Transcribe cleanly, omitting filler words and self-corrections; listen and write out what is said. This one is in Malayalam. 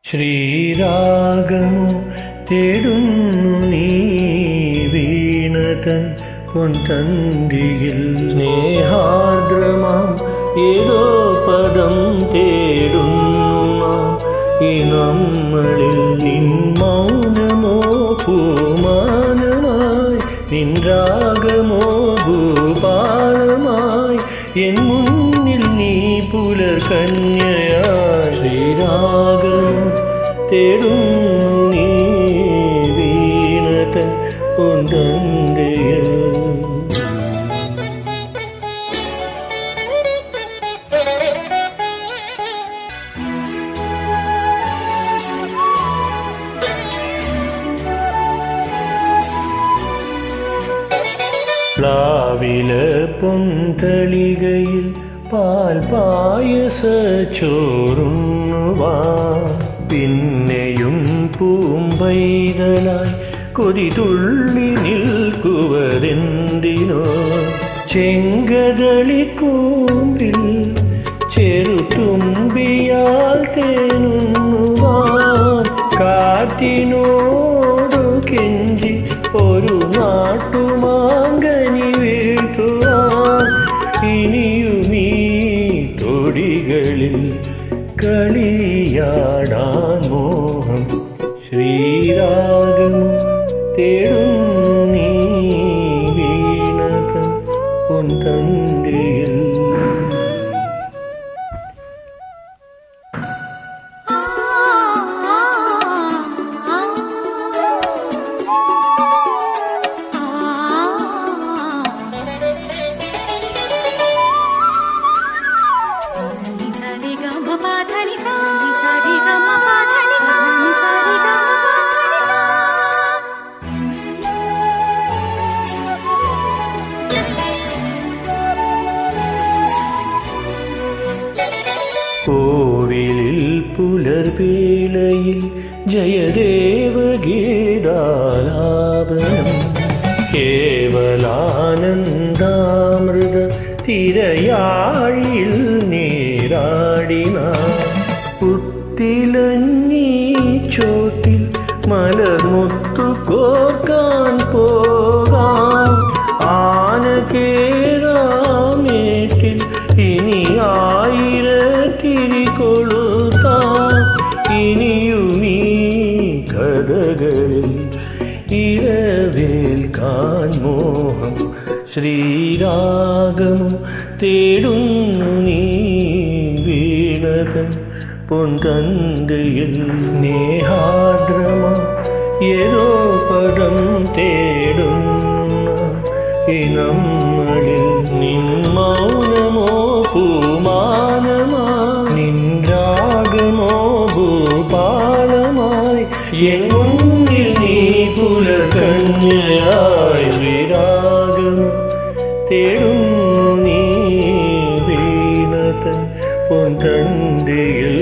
ശ്രീരാഗമോ തേടുന്നു നീ വീണതൻ പൊൻതന്തിയിൽ സ്നേഹാർദ്രമാം ഏതോ പദം തേടുന്നു നാം ഈ നമ്മളിൽ. നിൻ മൗനമോ പൂമാനമായി, നിൻ രാഗമോ ഭൂപാലമായി, എൻ മുന്നിൽ നീ പുലർകന്യയായി. ശ്രീരാഗം തേടുന്നു നീ വീണതൻ പൊൻതന്തിയിൽ. പ്ലാവില പൊന്തളികയിൽ പാൽ പായസ ചോറുണ്ണുവാ, പിന്നെയും പൂമ്പൈതലായി കൊതി തുള്ളി നിൽക്കുവതെന്തിനോ? ചെങ്കദളിക്കൂമ്പിൽ ചെറുതുമ്പിയാൽ തേനുണ്ണുവാൻ കാറ്റിനോടു കെഞ്ചി ഒരു നാട്ടുമാങ്കനി വീഴ്ത്തുവാൻ ഇനിയുമീ തൊടികളിൽ കളിയാടാൻ മോഹം. ശ്രീരാഗം തേടുന്നു നീ വീണതൻ പൊൻതന്തിയിൽ. കോവിലിൽ പുലർവേളയിൽ ജയദേവഗീതാലാപനം, കേവലാനന്ദാമൃത തിരയാഴിയിൽ നീരാടിന പുത്തിലഞ്ഞീ ചോട്ടിൽ മലർമുത്തു കോർക്കാൻ പോകാം. ആന കേറാമേട്ടിൽ ഇനി ആയിരത്തിരികൊളുത്താം. ഇനിയുമീ കഥകളിൽ ഇരവേൽക്കാൻ മോഹം. ശ്രീരാഗം തേടുന്നു നീ വീണതൻ പൊൻതന്തിയിൽ. സ്നേഹാർദ്രമാം ഏതോ പദം തേടുന്നു ഈ നമ്മളിൽ. നിൻ മൗനമോ പൂമാനമായി, നിൻ രാഗമോ ഭൂപാലമായി, എൻ മുന്നിൽ നീ പുലർകന്യയായി. ശ്രീരാഗം തേടുന്നു നീ വീണതൻ പൊൻതന്തിയിൽ.